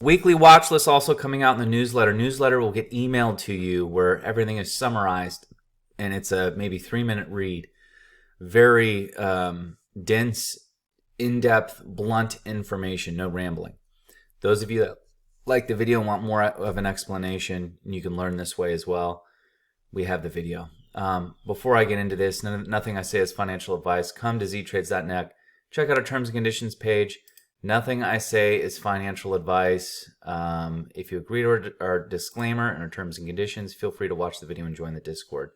Weekly watch list also coming out in the newsletter. Newsletter will get emailed to you where everything is summarized, and it's a maybe 3-minute read. Very dense, in-depth, blunt information, no rambling. Those of you that like the video and want more of an explanation, and you can learn this way as well, we have the video. Before I get into this, nothing I say is financial advice. Come to ztrades.net. Check out our terms and conditions page. Nothing I say is financial advice. If you agree to our disclaimer and our terms and conditions, feel free to watch the video and join the Discord.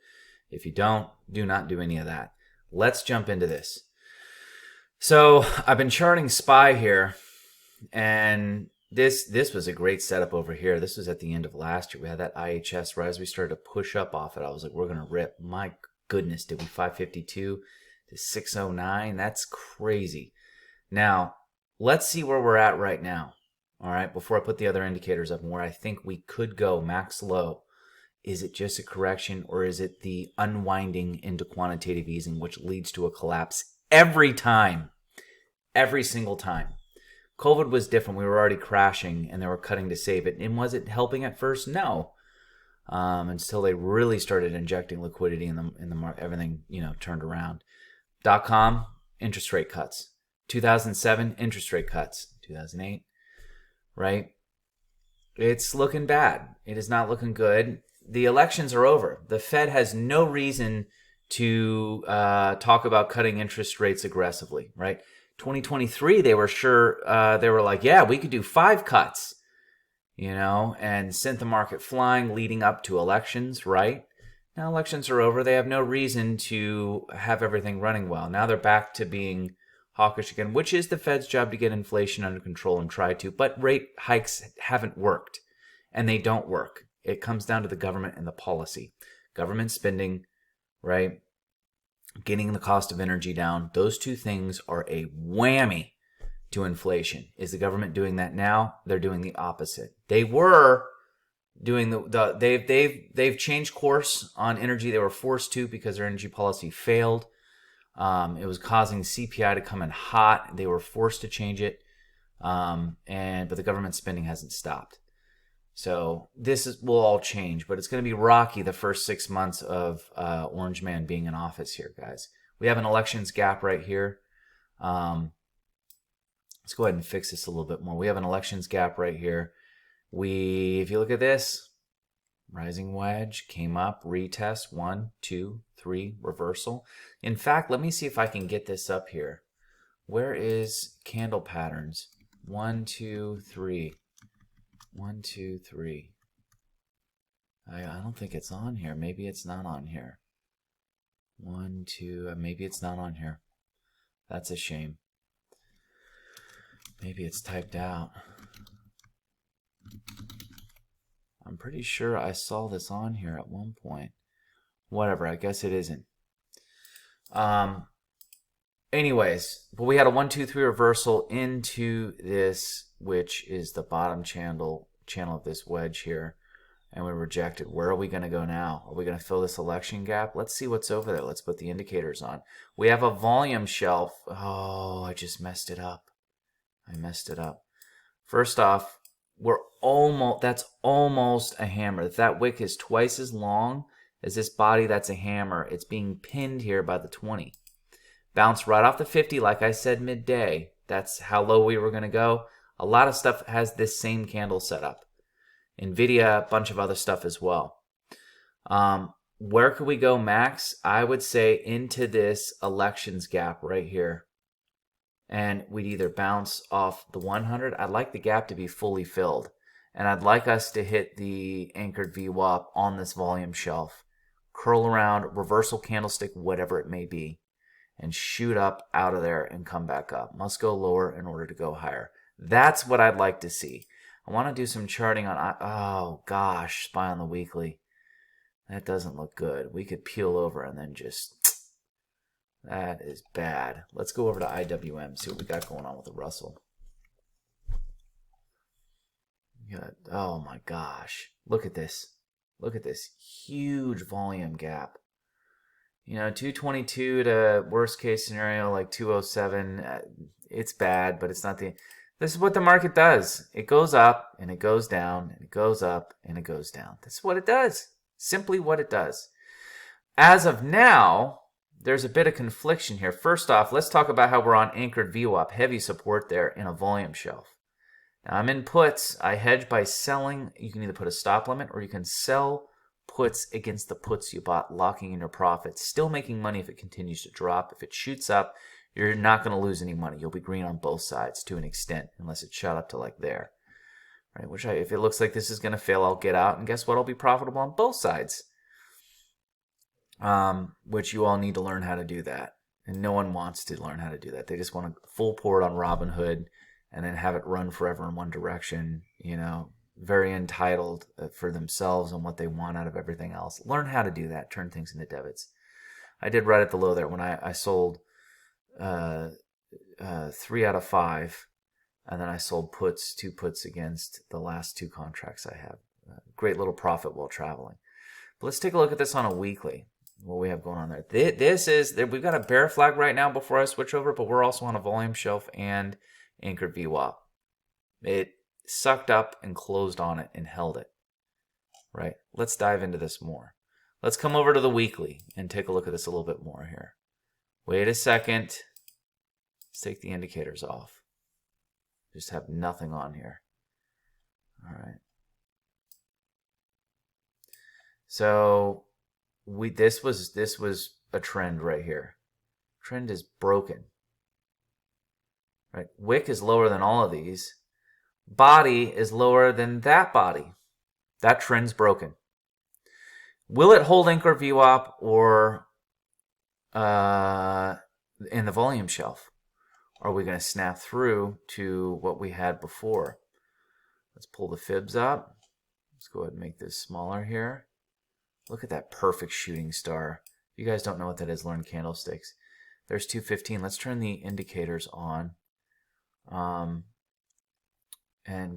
If you don't, do not do any of that. Let's jump into this. So I've been charting SPY here, and this was a great setup over here. This was at the end of last year. We had that IHS right as we started to push up off it. I was like, we're going to rip. My goodness, did we 552 to 609? That's crazy. Now, let's see where we're at right now. All right, before I put the other indicators up and where I think we could go max low. Is it just a correction, or is it the unwinding into quantitative easing, which leads to a collapse every time? Every single time. COVID was different. We were already crashing, and they were cutting to save it. And was it helping at first? No. Until they really started injecting liquidity in the market, everything turned around. .com, interest rate cuts. 2007, interest rate cuts. 2008, right? It's looking bad. It is not looking good. The elections are over. The Fed has no reason to talk about cutting interest rates aggressively, right? 2023, they were sure, they were like, yeah, we could do 5 cuts, and sent the market flying leading up to elections, right? Now elections are over. They have no reason to have everything running well. Now they're back to being hawkish again, which is the Fed's job to get inflation under control and try to, but rate hikes haven't worked, and they don't work. It comes down to the government and the policy. Government spending, right? Getting the cost of energy down. Those two things are a whammy to inflation. Is the government doing that now? They're doing the opposite. They were doing they've changed course on energy. They were forced to because their energy policy failed. It was causing CPI to come in hot. They were forced to change it. But the government spending hasn't stopped. So will all change, but it's going to be rocky the first 6 months of Orange Man being in office here, guys. We have an elections gap right here. Let's go ahead and fix this a little bit more. We have an elections gap right here. If you look at this, rising wedge, came up, retest, 1, 2, 3, reversal. In fact, let me see if I can get this up here. Where is candle patterns? 1, 2, 3. 1, 2, 3. I don't think it's on here. Maybe it's not on here. 1, 2. Maybe it's not on here. That's a shame. Maybe it's typed out. I'm pretty sure I saw this on here at one point. Whatever. I guess it isn't. Anyways, but we had a 1, 2, 3 reversal into this, which is the bottom channel of this wedge here, and we rejected. Where are we going to go now? Are we going to fill this election gap? Let's see what's over there. Let's put the indicators on. We have a volume shelf. Oh, I just messed it up. I messed it up. First off, that's almost a hammer. If that wick is twice as long as this body, that's a hammer. It's being pinned here by the 20. Bounced right off the 50, like I said midday. That's how low we were going to go. A lot of stuff has this same candle setup. NVIDIA, a bunch of other stuff as well. Where could we go max? I would say into this elections gap right here. And we'd either bounce off the 100. I'd like the gap to be fully filled. And I'd like us to hit the anchored VWAP on this volume shelf. Curl around, reversal candlestick, whatever it may be. And shoot up out of there and come back up. Must go lower in order to go higher. That's what I'd like to see. I want to do some charting on, oh gosh, SPY on the weekly. That doesn't look good. We could peel over and then just, that is bad. Let's go over to IWM, see what we got going on with the Russell. Oh my gosh, look at this. Look at this huge volume gap. 222 to worst case scenario like 207. It's bad, but it's not the This is what the market does. It goes up and it goes down and it goes up and it goes down. This is what it does. Simply what it does. As of now, there's a bit of confliction here. First off, let's talk about how we're on anchored VWAP, heavy support there in a volume shelf. Now I'm in puts. I hedge by selling. You can either put a stop limit or you can sell puts against the puts you bought, locking in your profits, still making money if it continues to drop. If it shoots up, you're not going to lose any money. You'll be green on both sides to an extent, unless it shot up to like there. Right? Which if it looks like this is going to fail, I'll get out, and guess what? I'll be profitable on both sides. Which you all need to learn how to do that. And no one wants to learn how to do that. They just want to full port on Robinhood and then have it run forever in one direction, you know, very entitled for themselves and what they want out of everything else. Learn how to do that, turn things into debits. I did right at the low there when I sold 3 out of 5, and then I sold puts, 2 puts against the last 2 contracts I have. Great little profit while traveling. But let's take a look at this on a weekly. What we have going on there. This is, we've got a bear flag right now before I switch over, but we're also on a volume shelf and anchored VWAP. It sucked up and closed on it and held it. Right? Let's dive into this more. Let's come over to the weekly and take a look at this a little bit more here. Wait a second. Let's take the indicators off. Just have nothing on here. All right. So this was a trend right here. Trend is broken. Right? Wick is lower than all of these. Body is lower than that body. That trend's broken. Will it hold anchor VWAP or in the volume shelf? Are we going to snap through to what we had before? Let's pull the fibs up. Let's go ahead and make this smaller here. Look at that perfect shooting star. If you guys don't know what that is, learn candlesticks. There's 215. Let's turn the indicators on and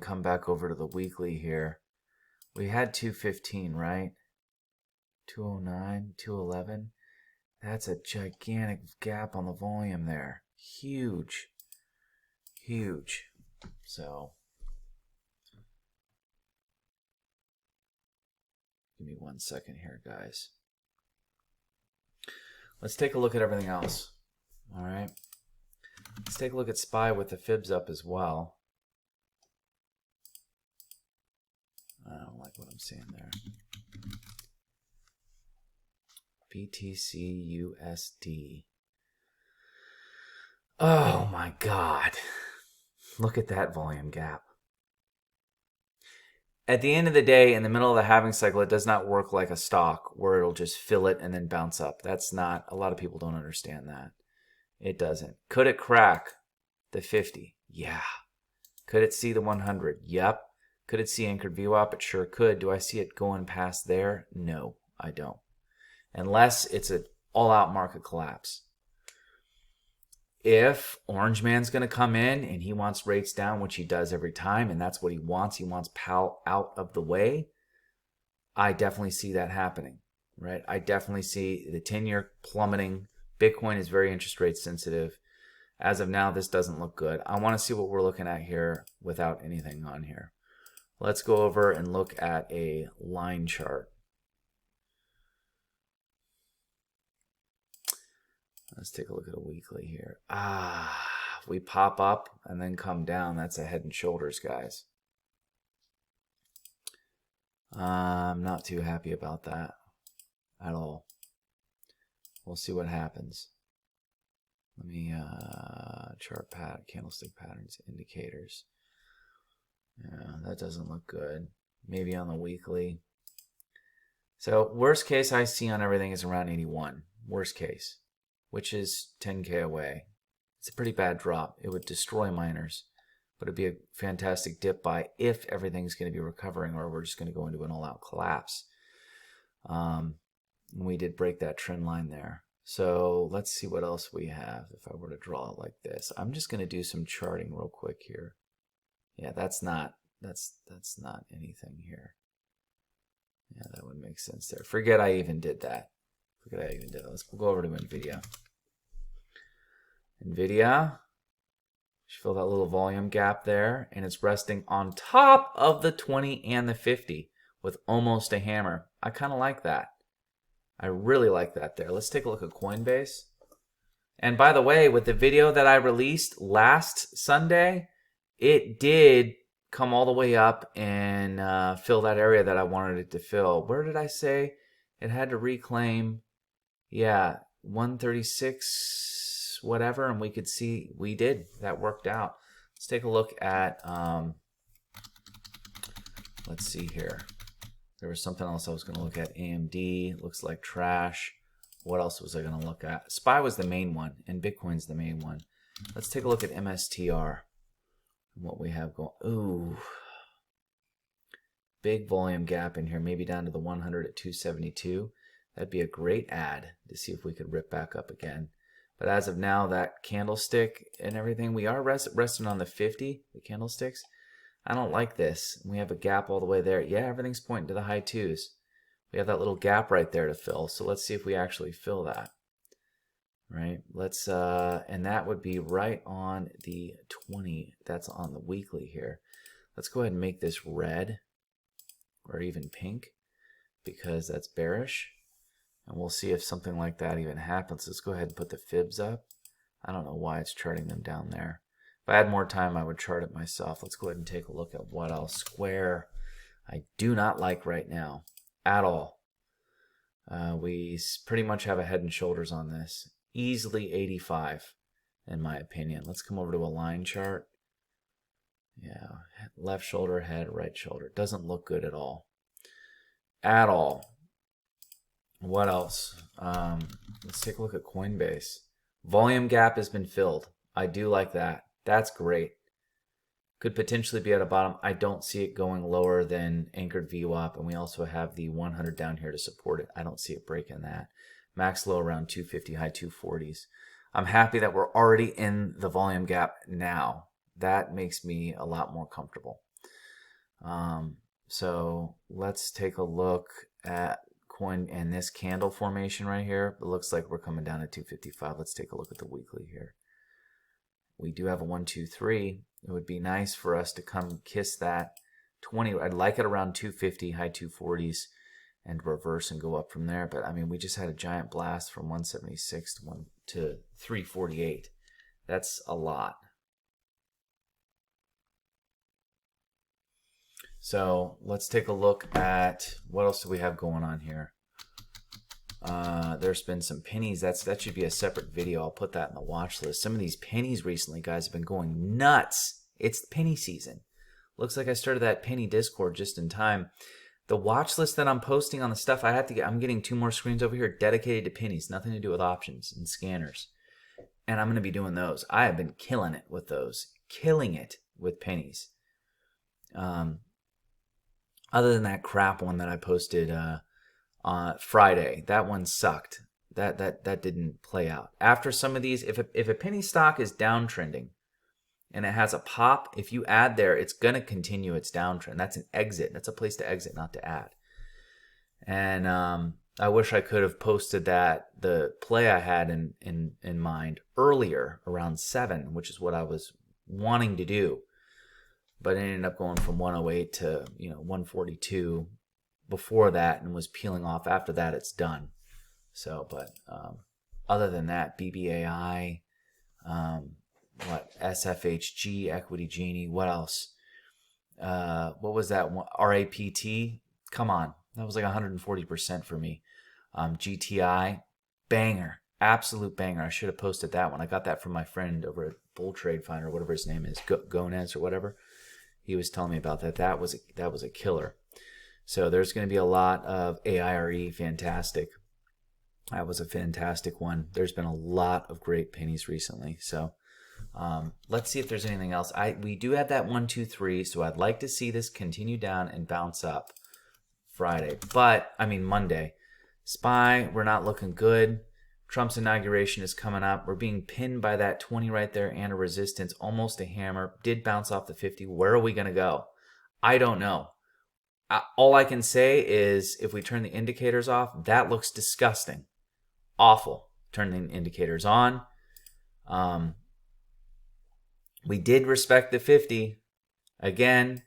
come back over to the weekly here. We had 215, right? 209, 211. That's a gigantic gap on the volume there. Huge. Huge. So, give me 1 second here, guys. Let's take a look at everything else. All right. Let's take a look at SPY with the fibs up as well. I don't like what I'm seeing there. BTC USD. Oh my God. Look at that volume gap. At the end of the day, in the middle of the halving cycle, it does not work like a stock where it'll just fill it and then bounce up. That's not, a lot of people don't understand that. It doesn't. Could it crack the 50? Yeah. Could it see the 100? Yep. Could it see anchored VWAP? It sure could. Do I see it going past there? No, I don't. Unless it's an all-out market collapse. If Orange Man's going to come in and he wants rates down, which he does every time, and that's what he wants Powell out of the way, I definitely see that happening, right? I definitely see the 10-year plummeting. Bitcoin is very interest rate sensitive. As of now, this doesn't look good. I want to see what we're looking at here without anything on here. Let's go over and look at a line chart. Let's take a look at a weekly here. We pop up and then come down. That's a head and shoulders, guys. I'm not too happy about that at all. We'll see what happens. Let me chart pattern, candlestick patterns, indicators. Yeah, that doesn't look good. Maybe on the weekly. So worst case I see on everything is around 81. Worst case, which is 10K away. It's a pretty bad drop. It would destroy miners, but it'd be a fantastic dip buy if everything's going to be recovering or we're just going to go into an all-out collapse. We did break that trend line there. So let's see what else we have if I were to draw it like this. I'm just going to do some charting real quick here. Yeah, that's not anything here. Yeah, that would make sense there. Forget I even did that. Let's go over to NVIDIA. NVIDIA. Feel that little volume gap there, and it's resting on top of the 20 and the 50 with almost a hammer. I kind of like that. I really like that there. Let's take a look at Coinbase. And by the way, with the video that I released last Sunday, it did come all the way up and fill that area that I wanted it to fill. Where did I say it had to reclaim? Yeah, 136 whatever, and we could see we did. That worked out. Let's take a look at, let's see here. There was something else I was going to look at. AMD looks like trash. What else was I going to look at? SPY was the main one, and Bitcoin's the main one. Let's take a look at MSTR and what we have going. Ooh, big volume gap in here, maybe down to the 100 at 272. That'd be a great add to see if we could rip back up again. But as of now, that candlestick and everything, we are resting on the 50, the candlesticks. I don't like this. We have a gap all the way there. Yeah, everything's pointing to the high twos. We have that little gap right there to fill. So let's see if we actually fill that. Right? Let's and that would be right on the 20. That's on the weekly here. Let's go ahead and make this red or even pink because that's bearish. And we'll see if something like that even happens. Let's go ahead and put the fibs up. I don't know why it's charting them down there. If I had more time, I would chart it myself. Let's go ahead and take a look at what else. Square, I do not like right now at all. We pretty much have a head and shoulders on this. Easily 85, in my opinion. Let's come over to a line chart. Yeah, left shoulder, head, right shoulder. Doesn't look good at all. At all. What else? Let's take a look at Coinbase. Volume gap has been filled. I do like that. That's great. Could potentially be at a bottom. I don't see it going lower than anchored VWAP, and we also have the 100 down here to support it. I don't see it breaking that. Max low around 250, high 240s. I'm happy that we're already in the volume gap now. That makes me a lot more comfortable. So let's take a look at coin and this candle formation right here. It looks like we're coming down at 255. Let's take a look at the weekly here. We do have a 1, 2, 3. It would be nice for us to come kiss that 20. I'd like it around 250, high 240s, and reverse and go up from there. But I mean, we just had a giant blast from 176 to 348. That's a lot. So let's take a look at what else do we have going on here. There's been some pennies. That should be a separate video. I'll put that in the watch list. Some of these pennies recently, guys, have been going nuts. It's penny season. Looks like I started that penny Discord just in time. The watch list that I'm posting on the stuff I have to get, I'm getting 2 more screens over here dedicated to pennies. Nothing to do with options and scanners. And I'm going to be doing those. I have been killing it with those. Killing it with pennies. Other than that crap one that I posted Friday, that one sucked. That didn't play out. After some of these, if a penny stock is downtrending and it has a pop, if you add there, it's going to continue its downtrend. That's an exit. That's a place to exit, not to add. And I wish I could have posted the play I had in mind earlier around 7, which is what I was wanting to do. But it ended up going from 108 to 142 before that, and was peeling off. After that, it's done. So, but other than that, BBAI, SFHG, Equity Genie, what else? What was that one? RAPT? Come on, that was like 140% for me. GTI, banger, absolute banger. I should have posted that one. I got that from my friend over at Bull Trade Finder, whatever his name is, Gonez or whatever. He was telling me about that. That was a killer. So there's going to be a lot of AIRE, fantastic. That was a fantastic one. There's been a lot of great pennies recently. So let's see if there's anything else. We do have that 1, 2, 3. So I'd like to see this continue down and bounce up Friday. Monday. SPY, we're not looking good. Trump's inauguration is coming up. We're being pinned by that 20 right there and a resistance, almost a hammer. Did bounce off the 50. Where are we going to go? I don't know. All I can say is if we turn the indicators off, that looks disgusting. Awful. Turn the indicators on. We did respect the 50. Again,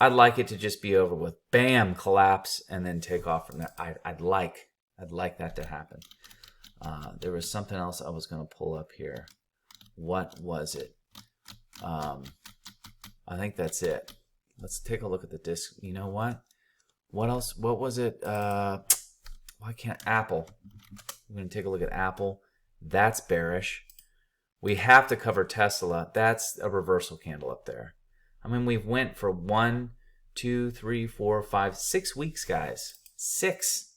I'd like it to just be over with. Bam, collapse, and then take off from there. I'd like that to happen. There was something else I was going to pull up here. What was it? I think that's it. Let's take a look at the disc. You know what? What else? What was it? Why can't Apple? I'm going to take a look at Apple. That's bearish. We have to cover Tesla. That's a reversal candle up there. I mean, we've went for 1, 2, 3, 4, 5, 6 weeks, guys. 6.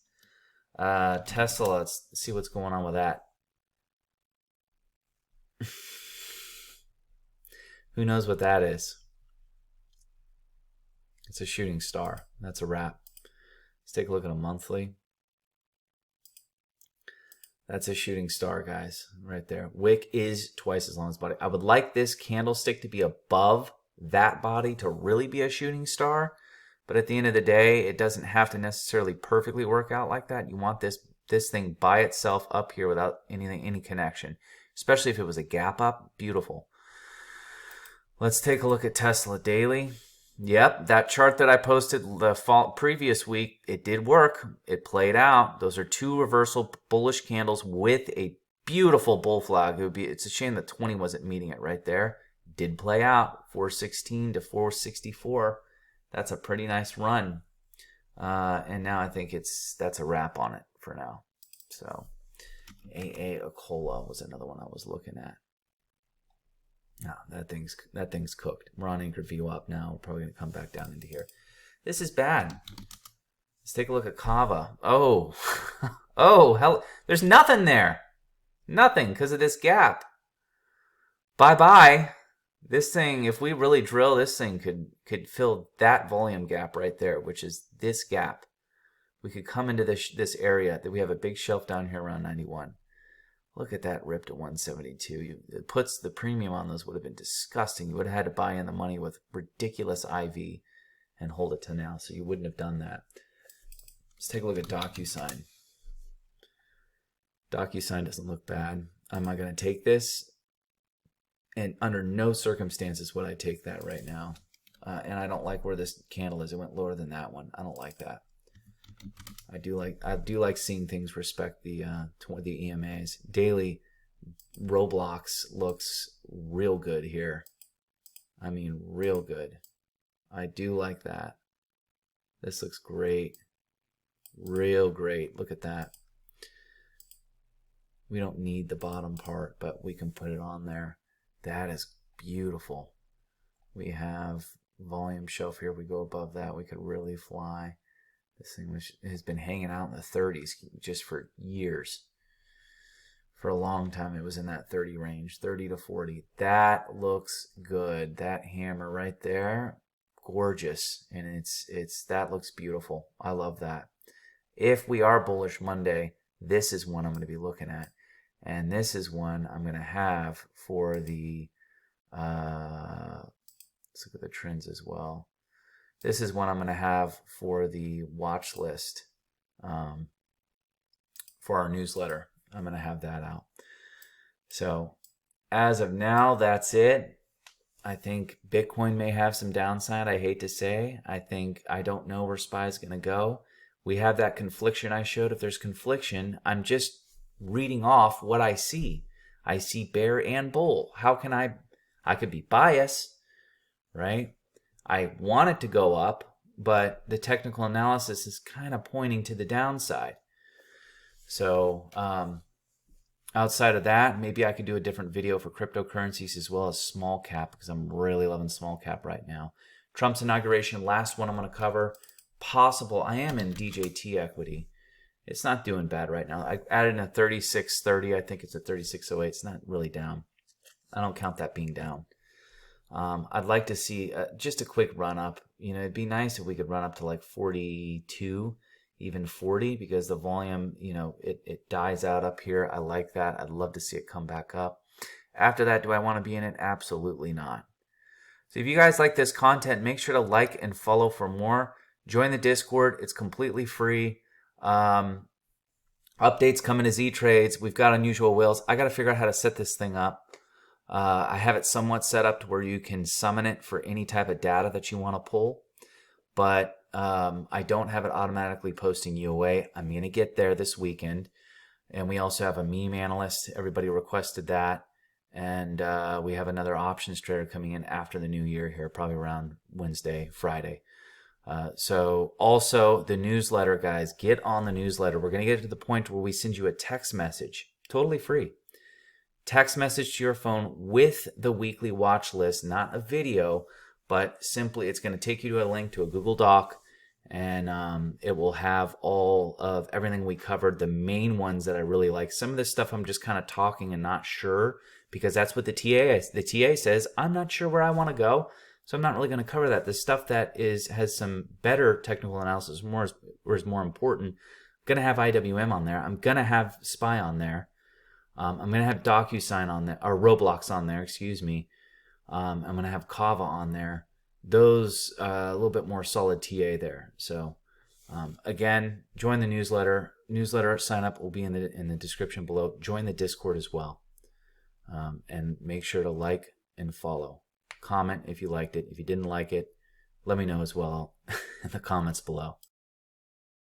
Tesla, let's see what's going on with that. Who knows what that is? It's a shooting star. That's a wrap. Let's take a look at a monthly. That's a shooting star, guys, right there. Wick is twice as long as body. I would like this candlestick to be above that body to really be a shooting star, but at the end of the day, it doesn't have to necessarily perfectly work out like that. You want this thing by itself up here without any connection, especially if it was a gap up. Beautiful. Let's take a look at Tesla daily. Yep, that chart that I posted the previous week, it did work. It played out. Those are 2 reversal bullish candles with a beautiful bull flag. It's a shame that 20 wasn't meeting it right there. Did play out 416 to 464. That's a pretty nice run. And now I think that's a wrap on it for now. So AA Acola was another one I was looking at. No, that thing's cooked. We're on anchored view up now. We're probably going to come back down into here. This is bad. Let's take a look at Kava. Oh, oh, hell, there's nothing there. Nothing because of this gap. Bye-bye. This thing, if we really drill, this thing could fill that volume gap right there, which is this gap. We could come into this area that we have a big shelf down here around 91. Look at that rip to 172. It puts the premium on those would have been disgusting. You would have had to buy in the money with ridiculous IV and hold it to now, so you wouldn't have done that. Let's take a look at DocuSign. DocuSign doesn't look bad. Am I going to take this? And under no circumstances would I take that right now. And I don't like where this candle is. It went lower than that one. I don't like that. I do like seeing things respect the EMAs. Daily Roblox looks real good here. I mean, real good. I do like that. This looks great. Real great. Look at that. We don't need the bottom part, but we can put it on there. That is beautiful. We have volume shelf here. We go above that. We could really fly. This thing has been hanging out in the 30s just for years. For a long time, it was in that 30 range, 30 to 40. That looks good. That hammer right there, gorgeous. And that looks beautiful. I love that. If we are bullish Monday, this is one I'm going to be looking at. And this is one I'm going to have for the, let's look at the trends as well. This is one I'm going to have for the watch list for our newsletter. I'm going to have that out. So as of now, that's it. I think Bitcoin may have some downside. I hate to say. I don't know where SPY is going to go. We have that confliction I showed. If there's confliction, I'm just reading off what I see. I see bear and bull. How can I could be biased, right? I want it to go up, but the technical analysis is kind of pointing to the downside. So outside of that, maybe I could do a different video for cryptocurrencies as well as small cap, because I'm really loving small cap right now. Trump's inauguration, last one I'm going to cover. Possible, I am in DJT equity. It's not doing bad right now. I added in a 36.30. I think it's a 36.08. It's not really down. I don't count that being down. I'd like to see just a quick run up. You know, it'd be nice if we could run up to like 42, even 40, because the volume, you know, it dies out up here. I like that. I'd love to see it come back up. After that, do I want to be in it? Absolutely not. So if you guys like this content, make sure to like and follow for more. Join the Discord. It's completely free. Updates coming to Z-Trades. We've got unusual whales. I got to figure out how to set this thing up. I have it somewhat set up to where you can summon it for any type of data that you want to pull, but I don't have it automatically posting UOA. I'm going to get there this weekend. And we also have a meme analyst. Everybody requested that. And we have another options trader coming in after the new year here, probably around Wednesday, Friday. So also the newsletter, guys, get on the newsletter. We're going to get to the point where we send you a text message, totally free. Text message to your phone with the weekly watch list, not a video, but simply it's going to take you to a link to a Google Doc, and it will have all of everything we covered, the main ones that I really like. Some of this stuff I'm just kind of talking and not sure, because that's what the TA is. The TA says, I'm not sure where I want to go, so I'm not really going to cover that. The stuff that has some better technical analysis, or is more important, I'm going to have IWM on there. I'm going to have SPY on there. I'm going to have DocuSign on there, or Roblox on there, excuse me. I'm going to have Kava on there. Those, a little bit more solid TA there. So, again, join the newsletter. Newsletter sign up will be in the description below. Join the Discord as well. And make sure to like and follow. Comment if you liked it. If you didn't like it, let me know as well in the comments below.